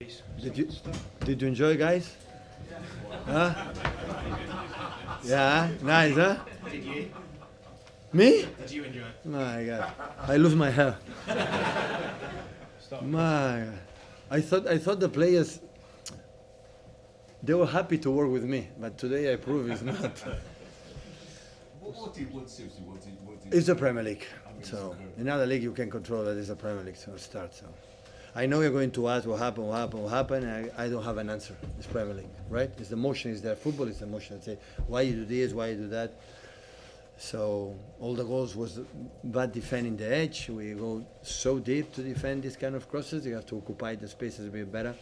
Did you enjoy, guys? Huh? Yeah, nice, huh? Did you? Me? Did you enjoy it? My God, I lose my hair. My God. I thought the players, they were happy to work with me, but today I prove it's not. What suits you? It's the Premier League. So in other league you can control that it's a Premier League so start. So I know you're going to ask what happened. I don't have an answer. It's Premier League, right? It's the emotion is there. Football is the emotion. I say why you do this, why you do that. So all the goals was bad defending the edge. We go so deep to defend this kind of crosses. You have to occupy the spaces a bit better.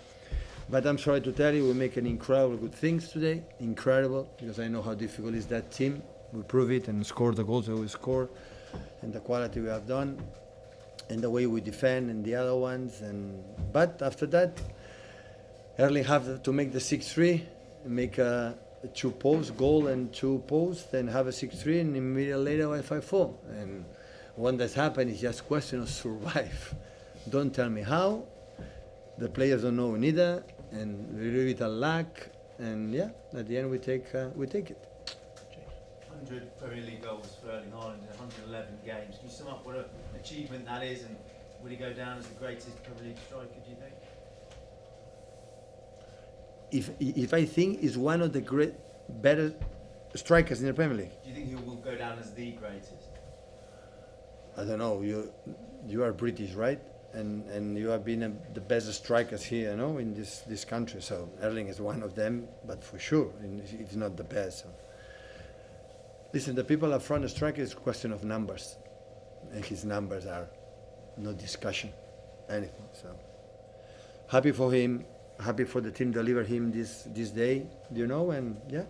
But I'm sorry to tell you, we make an incredible good things today. Incredible, because I know how difficult is that team. We prove it and score the goals that we score, and the quality we have done, and the way we defend, and the other ones. But after that, Erling have to make the 6-3, make a 2-post goal and 2 posts, then have a 6-3, and immediately later a 5-4. And when that's happened, it's just a question of survive. Don't tell me how. The players don't know neither, and we leave it a luck. And yeah, at the end we take it. 100 Premier League goals for Erling Haaland in 111 games. Can you sum up what an achievement that is, and would he go down as the greatest Premier League striker, do you think? If I think he's one of the better strikers in the Premier League. Do you think he will go down as the greatest? I don't know. You are British, right? And you have been the best strikers here, you know, in this country. So Erling is one of them, but for sure, it's not the best. So. Listen, the people up front, the striker is a question of numbers, and his numbers are no discussion, anything. So happy for him, happy for the team deliver him this day, you know, and yeah,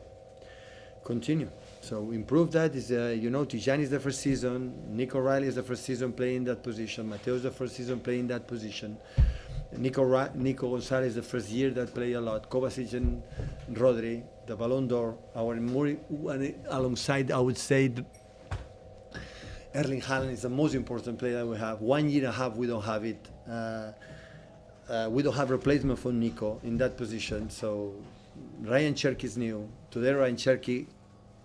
continue. So improve that. Is you know, Tijani is the first season, Nico Riley is the first season playing that position, Mateo is the first season playing that position, Nico Gonzalez is the first year that play a lot, Kovacic and Rodri, the Ballon d'Or, our more alongside, I would say, Erling Haaland is the most important player that we have. 1 year and a half we don't have it. We don't have replacement for Nico in that position. So Ryan Cherky is new. Today Ryan Cherky,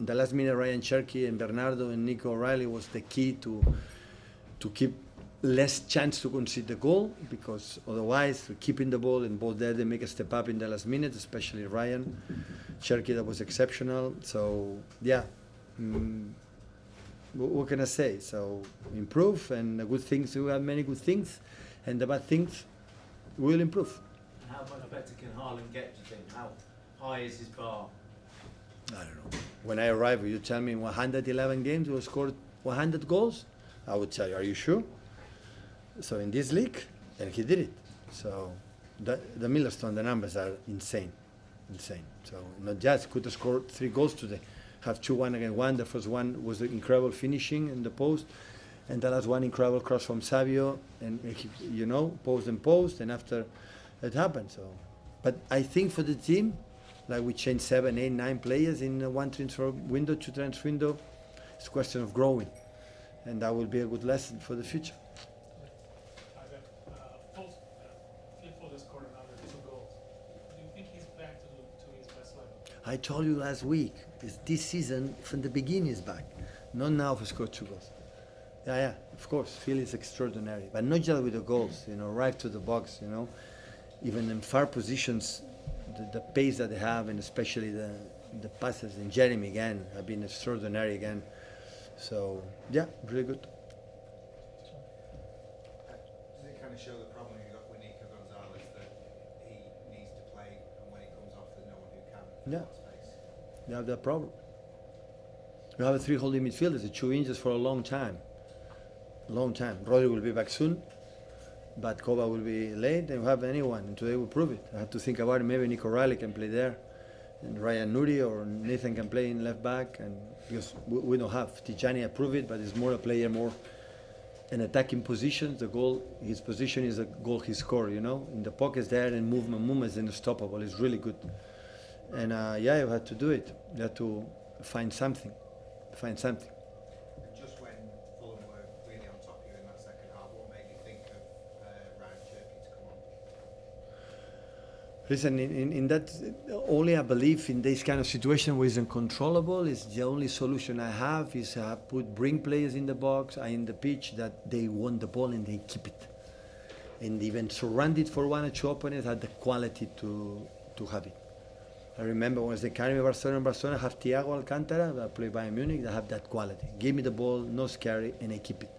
in the last minute Ryan Cherky and Bernardo and Nico O'Reilly was the key to keep less chance to concede the goal, because otherwise keeping the ball and both there they make a step up in the last minute, especially Ryan Cherky, that was exceptional. So yeah, what can I say? So improve, and the good things, we have many good things, and the bad things will improve. And how much better can Haaland get, do you think? How high is his bar? I don't know. When I arrive, you tell me in 111 games we scored 100 goals, I would tell you, are you sure? So in this league, and he did it. So the Milestone, the numbers are insane. So not just could have scored 3 goals today, have 2-1 against 1. The first one was the incredible finishing in the post, and the last one incredible cross from Savio, and he, you know, post, and after it happened. So, but I think for the team, like we changed 7, 8, 9 players in one transfer window, 2 transfer window, it's a question of growing, and that will be a good lesson for the future. I told you last week, this season from the beginning is back, not now for scored 2 goals. Yeah, of course, Phil is extraordinary, but not just with the goals, you know, right to the box, you know, even in far positions, the pace that they have, and especially the passes, and Jeremy again have been extraordinary again. So yeah, really good. Does it kind of show the problem you got with Nico Gonzalez, that he needs to play, and when he comes off, there's no one who can? Yeah. You have that problem. You have a 3 holding midfielders, the 2 inches for a long time. Rodri will be back soon, but Kova will be late, and we have anyone, and today we prove it. I have to think about it. Maybe Nico Riley can play there, and Ryan Nuri or Nathan can play in left back, and because we don't have Tijani, approve it, but it's more a player, more an attacking position. The goal, his position is a goal he scored, you know, in the pockets there, and movement is unstoppable. It's really good. And yeah, you had to do it. You had to find something. And just when Fulham were really on top of you in that second half, what made you think of Ryan Cherky to come on? Listen, in that, only I believe in this kind of situation where it's uncontrollable, is the only solution I have is bring players in the box, in the pitch, that they want the ball and they keep it. And even surrounded for one or two opponents had the quality to have it. I remember when they carry me Barcelona have Thiago Alcantara, that play Bayern Munich, they have that quality. Give me the ball, no scary, and I keep it.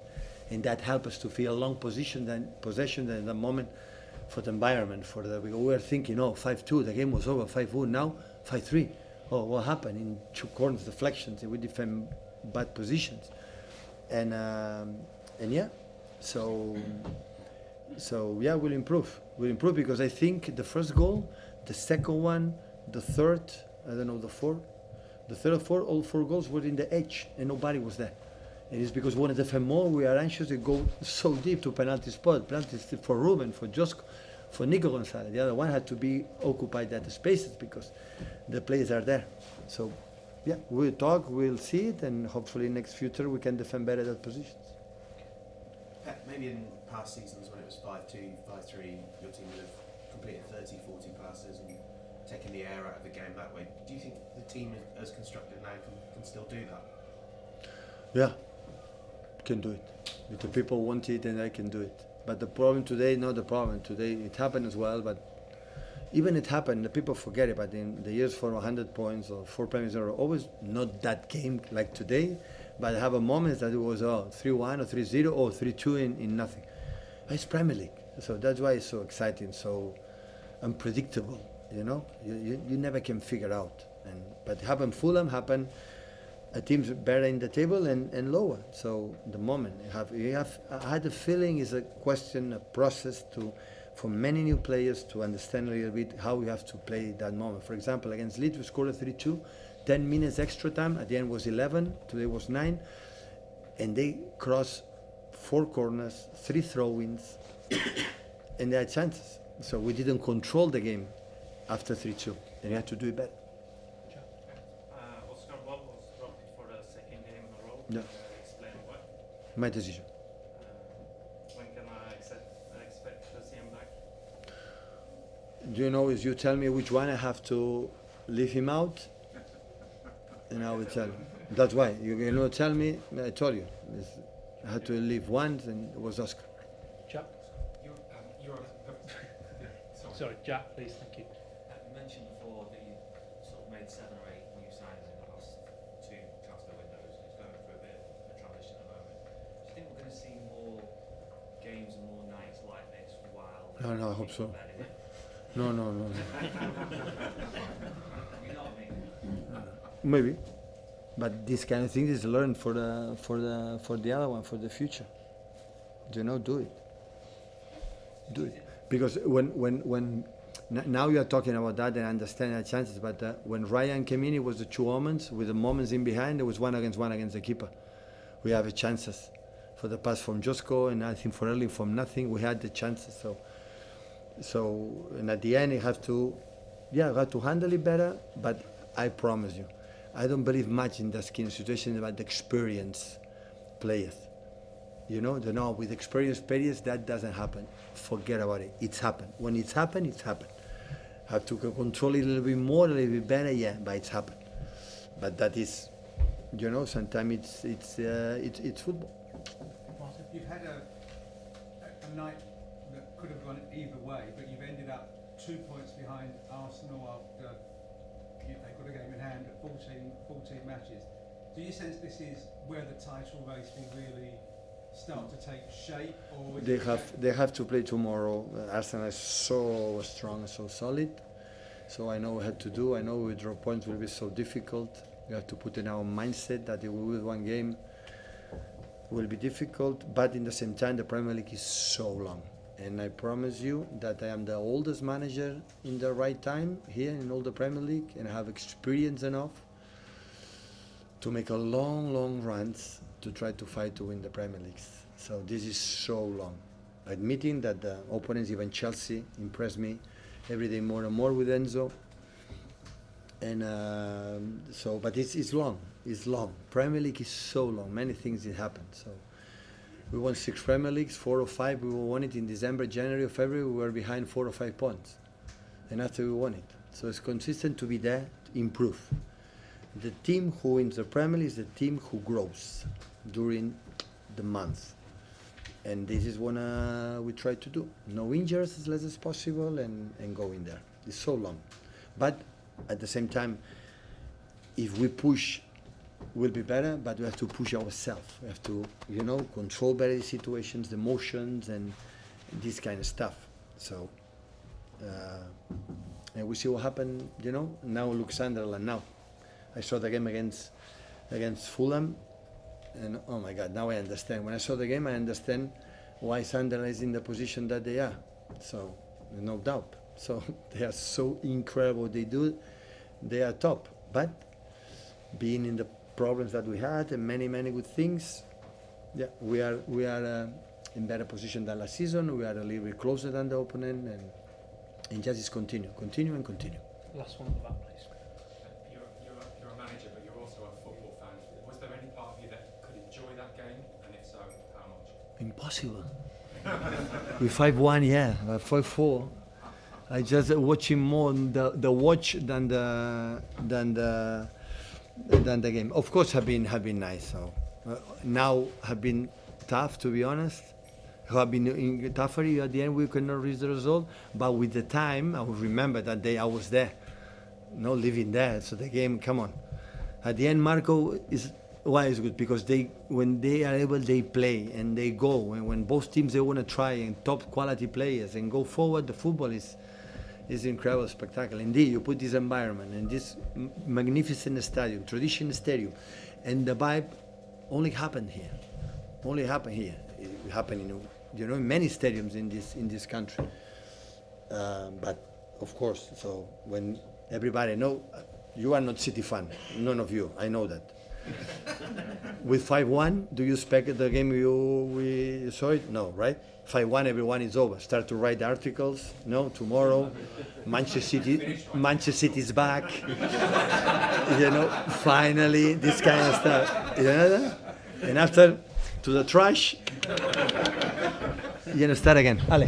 And that helps us to feel a long possession in the moment for the environment. We were thinking, 5-2, the game was over, 5-1, now 5-3. Oh, what happened? In two corners, deflections, we defend bad positions. And yeah, so yeah, we'll improve. We'll improve because I think the first goal, the second one, the third, I don't know, the fourth, the third, fourth, all four goals were in the edge and nobody was there. It is because we want to defend more, we are anxious to go so deep to penalty spot. Penalties for Ruben, for Josko, for Nico Gonzalez. The other one had to be occupied at the spaces because the players are there. So yeah, we'll talk, we'll see it, and hopefully next future we can defend better that positions. Maybe in past seasons when it was 5-2, 5-3, your team would have completed 30, 40 passes and taken the air out of the game that way. Do you think the team as constructed now can still do that? Yeah, can do it. If the people want it, then I can do it. But the problem today, not the problem. Today it happened as well, but even it happened, the people forget it. But in the years for 100 points or 4 premiers are always not that game like today, but I have a moment that it was 3-1 or 3-0 or 3-2 in nothing. It's Premier League, so that's why it's so exciting, so unpredictable. You never can figure out. But happened Fulham, happened a team's better in the table and lower. So the moment I had a feeling is a question, a process for many new players to understand a little bit how we have to play that moment. For example, against Leeds we scored a 3-2, 10 minutes extra time. At the end was 11. Today was 9, and they crossed 4 corners, 3 throw-ins, and they had chances. So we didn't control the game after 3-2, and we had to do it better. Oscar Bob was dropped for the second game in a row. Yeah. Explain why. My decision. When can I expect to see him back? Do you know, if you tell me which one I have to leave him out, and I will tell you. That's why. You tell me, I told you. I had to leave one, and it was Oscar. Jack. Sorry, Jack, please, thank you. You mentioned before that you sort of made 7 or 8 new signings in the last 2 transfer windows. It's going through a bit of a transition at the moment. Do you think we're going to see more games and more nights like this while... No, I hope so. No. You know what I mean? Maybe, but this kind of thing is learned for the other one, for the future. Do it. Do it. Because when now you are talking about that and I understand the chances, but when Ryan came in, it was the 2 moments with the moments in behind. There was 1 against the keeper. We have the chances for the pass from Josko, and I think for early from nothing we had the chances. So and at the end you have to handle it better. But I promise you, I don't believe much in that kind of situation about the experienced players. With experienced players, that doesn't happen. Forget about it. It's happened. When it's happened, it's happened. Have to control it a little bit more, a little bit better, yeah, but it's happened. But that is, sometimes it's football. Martin? You've had a night that could have gone either way, but you've ended up 2 points behind Arsenal after they've got a game in hand at 14 matches. Do you sense this is where the title race will really start to take shape, or they have to play tomorrow? Arsenal is so strong and so solid, so I know what I had to do. I know withdraw points will be so difficult. We have to put in our mindset that if we win one game will be difficult, but in the same time the Premier League is so long, and I promise you that I am the oldest manager in the right time here in all the Premier League, and I have experience enough to make a long runs to try to fight to win the Premier League. So this is so long. Admitting that the opponents, even Chelsea, impressed me every day more and more with Enzo. And but it's long. It's long. Premier League is so long. Many things did happen. So we won 6 Premier Leagues, 4 or 5. We won it in December, January, or February. We were behind 4 or 5 points. and after we won it. So it's consistent to be there, to improve. The team who wins the Premier League is the team who grows during the month. And this is what we try to do. No injuries as less as possible and go in there. It's so long. But at the same time, if we push, we'll be better, but we have to push ourselves. We have to, control better the situations, the motions, and this kind of stuff. So, and we see what happened, now look Sunderland now. I saw the game against Fulham, and oh my God, now I understand. When I saw the game, I understand why Sunderland is in the position that they are. So, no doubt. So, they are so incredible what they do. They are top. But being in the problems that we had and many, many good things, yeah, we are in better position than last season. We are a little bit closer than the opponent, and just continue. Last one at the back, please. You're a manager, but you're also a football fan. Was there any part of you that could enjoy that game, and if so, how much? Impossible. With 5-1, yeah, 5-4. I just watching more the watch than the game. Of course, have been nice. So now have been tough, to be honest. Have been tougher. At the end, we could not reach the result. But with the time, I will remember that day I was there, living there. So the game, come on. At the end, Marco is why it's good, because when they are able, they play and they go. And when both teams they want to try and top quality players and go forward, the football is incredible spectacle. Indeed, you put this environment and this magnificent stadium, traditional stadium, and the vibe only happened here. It happened in many stadiums in this country. But of course, so when everybody know, you are not City fan, none of you. I know that. With 5-1, do you expect the game we saw it? No, right? 5-1, everyone is over. Start to write articles. No, tomorrow, Manchester City is back. Finally, this kind of stuff. You know that? And after, to the trash. Start again. Ale.